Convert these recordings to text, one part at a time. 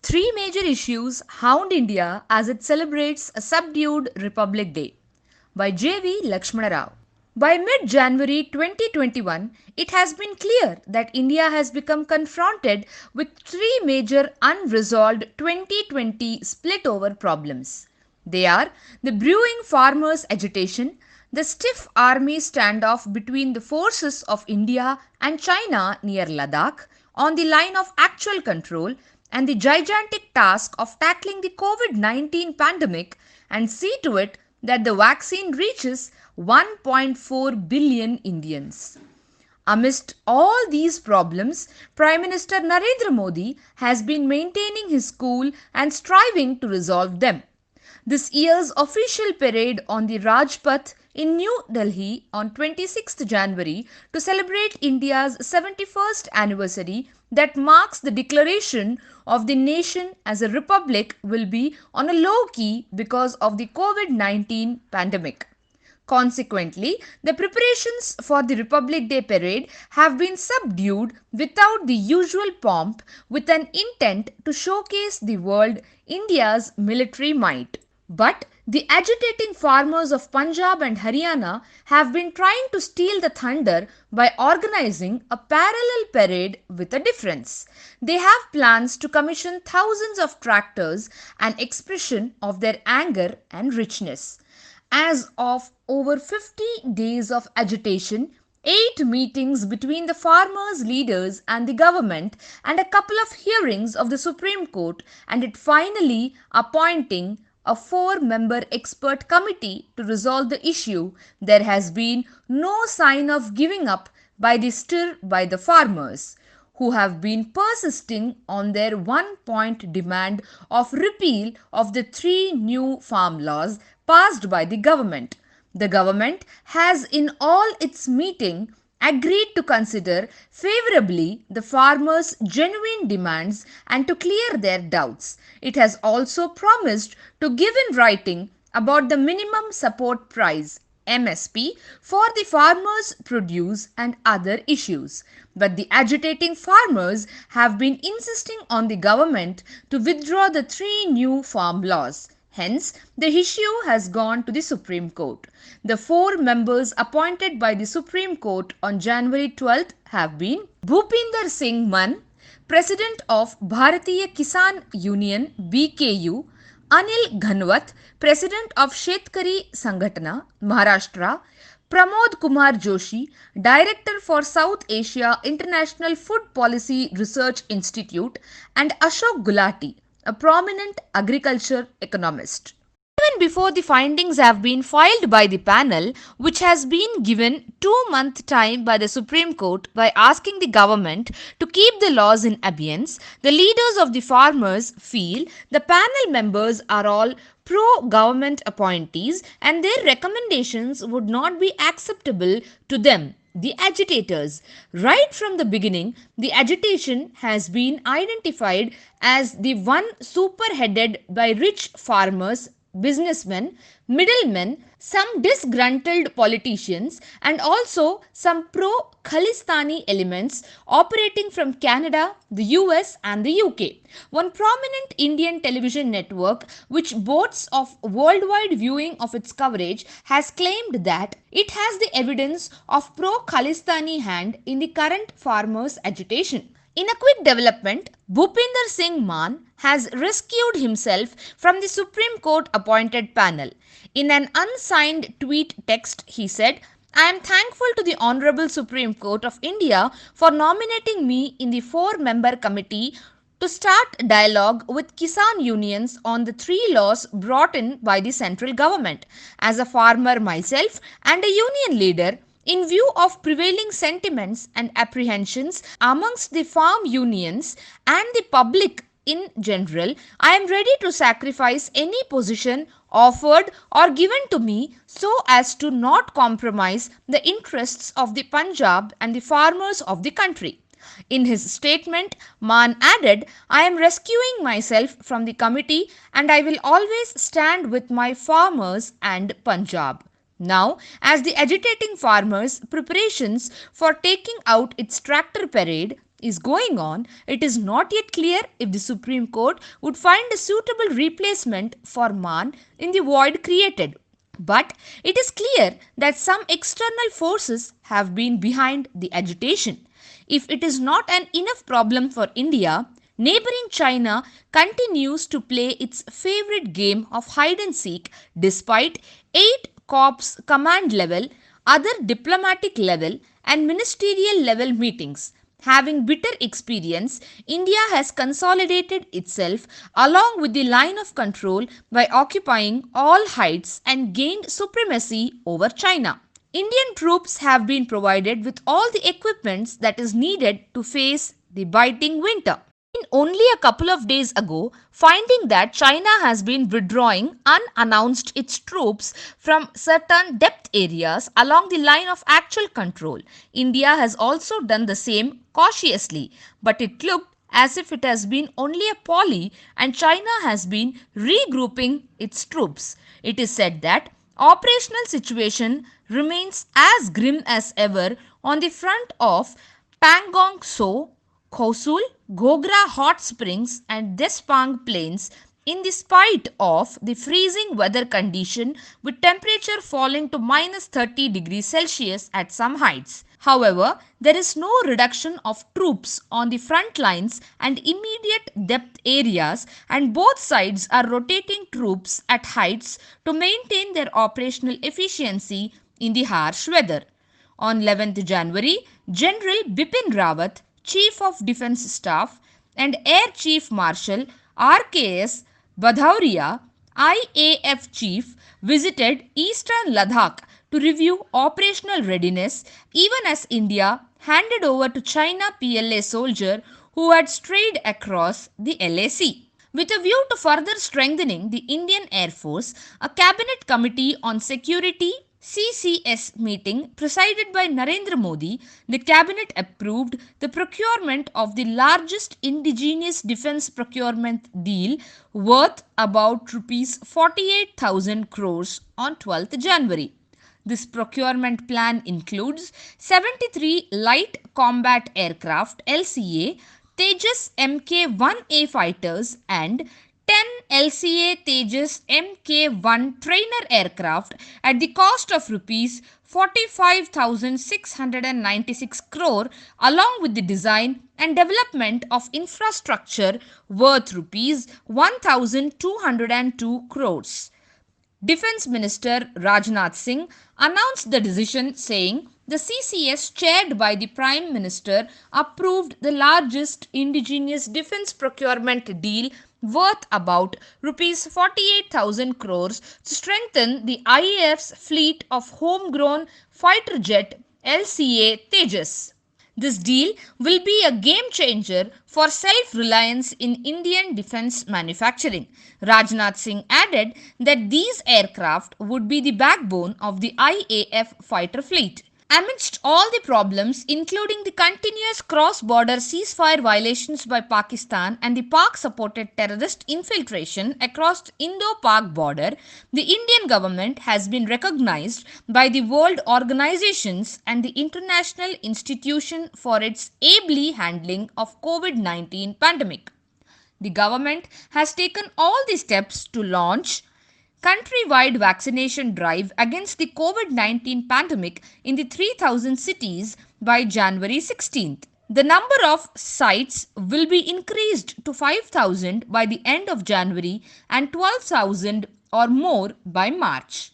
Three major issues hound India as it celebrates a subdued Republic Day by J.V. Lakshmana Rao. By mid January 2021, it has been clear that India has become confronted with three major unresolved 2020 split over problems. They are the brewing farmers' agitation, the stiff army standoff between the forces of India and China near Ladakh on the line of actual control, and the gigantic task of tackling the COVID 19 pandemic and see to it that the vaccine reaches 1.4 billion Indians. Amidst all these problems, Prime Minister Narendra Modi has been maintaining his cool and striving to resolve them. This year's official parade on the Rajpath in New Delhi on 26th January to celebrate India's 71st anniversary that marks the declaration of the nation as a republic will be on a low key because of the COVID-19 pandemic. Consequently, the preparations for the Republic Day parade have been subdued without the usual pomp with an intent to showcase the world India's military might. But the agitating farmers of Punjab and Haryana have been trying to steal the thunder by organizing a parallel parade with a difference. They have plans to commission thousands of tractors, an expression of their anger and richness. As of over 50 days of agitation, 8 meetings between the farmers' leaders and the government, and a couple of hearings of the Supreme Court, and it finally appointing a 4-member expert committee to resolve the issue, there has been no sign of giving up by the farmers, who have been persisting on their one-point demand of repeal of the 3 new farm laws passed by the government. The government has in all its meeting agreed to consider favorably the farmers' genuine demands and to clear their doubts. It has also promised to give in writing about the minimum support price MSP for the farmers' produce and other issues. But the agitating farmers have been insisting on the government to withdraw the 3 new farm laws. Hence, the issue has gone to the Supreme Court. The 4 members appointed by the Supreme Court on January 12th have been Bhupinder Singh Mann, President of Bharatiya Kisan Union BKU, Anil Ghanwat, President of Shetkari Sangatana, Maharashtra, Pramod Kumar Joshi, Director for South Asia International Food Policy Research Institute, and Ashok Gulati, a prominent agriculture economist. Even before the findings have been filed by the panel, which has been given 2-month time by the Supreme Court by asking the government to keep the laws in abeyance, the leaders of the farmers feel the panel members are all pro-government appointees and their recommendations would not be acceptable to them, the agitators. Right from the beginning, the agitation has been identified as the one superheaded by rich farmers, businessmen, middlemen, some disgruntled politicians, and also some pro-Khalistani elements operating from Canada, the US, and the UK. One prominent Indian television network, which boasts of worldwide viewing of its coverage, has claimed that it has the evidence of pro-Khalistani hand in the current farmers' agitation. In a quick development, Bhupinder Singh Mann has rescued himself from the Supreme Court appointed panel. In an unsigned tweet text, he said, "I am thankful to the Honorable Supreme Court of India for nominating me in the 4-member committee to start dialogue with Kisan unions on the 3 laws brought in by the central government. As a farmer myself and a union leader, in view of prevailing sentiments and apprehensions amongst the farm unions and the public in general, I am ready to sacrifice any position offered or given to me so as to not compromise the interests of the Punjab and the farmers of the country." In his statement, Mann added, "I am rescuing myself from the committee and I will always stand with my farmers and Punjab." Now, as the agitating farmers' preparations for taking out its tractor parade, is going on, it is not yet clear if the Supreme Court would find a suitable replacement for Man in the void created. But it is clear that some external forces have been behind the agitation. If it is not an enough problem for India, neighboring China continues to play its favorite game of hide and seek despite 8 corps command level, other diplomatic level, and ministerial level meetings. Having bitter experience, India has consolidated itself along with the line of control by occupying all heights and gained supremacy over China. Indian troops have been provided with all the equipments that is needed to face the biting winter. Only a couple of days ago, finding that China has been withdrawing unannounced its troops from certain depth areas along the line of actual control, India has also done the same cautiously, but it looked as if it has been only a poly and China has been regrouping its troops. It is said that operational situation remains as grim as ever on the front of Pangong So, Khosul, Gogra Hot Springs and Despang Plains in the spite of the freezing weather condition with temperature falling to minus 30 degrees Celsius at some heights. However, there is no reduction of troops on the front lines and immediate depth areas, and both sides are rotating troops at heights to maintain their operational efficiency in the harsh weather. On 11th January, General Bipin Rawat, Chief of Defence Staff, and Air Chief Marshal RKS Bhadauria, IAF Chief, visited eastern Ladakh to review operational readiness, even as India handed over to China PLA soldier who had strayed across the LAC. With a view to further strengthening the Indian Air Force, a Cabinet Committee on Security CCS meeting presided by Narendra Modi, the cabinet approved the procurement of the largest indigenous defence procurement deal worth about rupees 48,000 crores on 12th January. This procurement plan includes 73 light combat aircraft LCA Tejas Mk-1A fighters and 10 LCA Tejas Mk-1 trainer aircraft at the cost of rupees 45,696 crore, along with the design and development of infrastructure worth rupees 1,202 crores. Defence Minister Rajnath Singh announced the decision, saying the CCS chaired by the Prime Minister approved the largest indigenous defence procurement deal worth about rupees 48,000 crores to strengthen the IAF's fleet of homegrown fighter jet LCA Tejas. This deal will be a game changer for self-reliance in Indian defence manufacturing. Rajnath Singh added that these aircraft would be the backbone of the IAF fighter fleet. Amidst all the problems, including the continuous cross-border ceasefire violations by Pakistan and the Pak-supported terrorist infiltration across the Indo-Pak border, the Indian government has been recognized by the world organizations and the international institution for its ably handling of COVID-19 pandemic. The government has taken all the steps to launch countrywide vaccination drive against the COVID-19 pandemic in the 3,000 cities by January 16th. The number of sites will be increased to 5,000 by the end of January and 12,000 or more by March.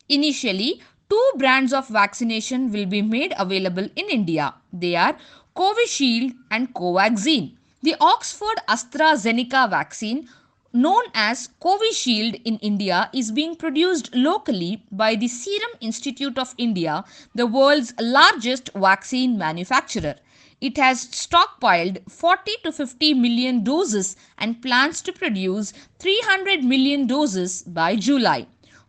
Initially, two brands of vaccination will be made available in India. They are Covishield and Covaxin. The Oxford AstraZeneca vaccine, known as Covishield in India, is being produced locally by the Serum Institute of India, the world's largest vaccine manufacturer. It has stockpiled 40 to 50 million doses and plans to produce 300 million doses by July.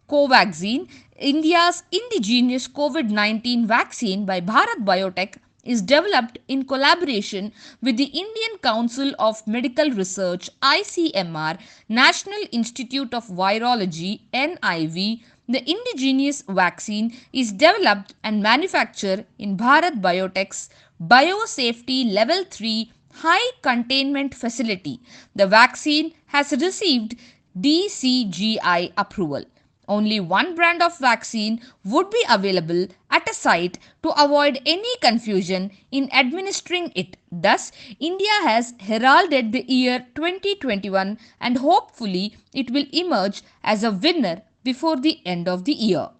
Covaxin, India's indigenous COVID-19 vaccine by Bharat Biotech, is developed in collaboration with the Indian Council of Medical Research ICMR, National Institute of Virology NIV. The indigenous vaccine is developed and manufactured in Bharat Biotech's Biosafety Level 3 High Containment Facility. The vaccine has received DCGI approval. Only one brand of vaccine would be available at a site to avoid any confusion in administering it. Thus, India has heralded the year 2021 and hopefully it will emerge as a winner before the end of the year.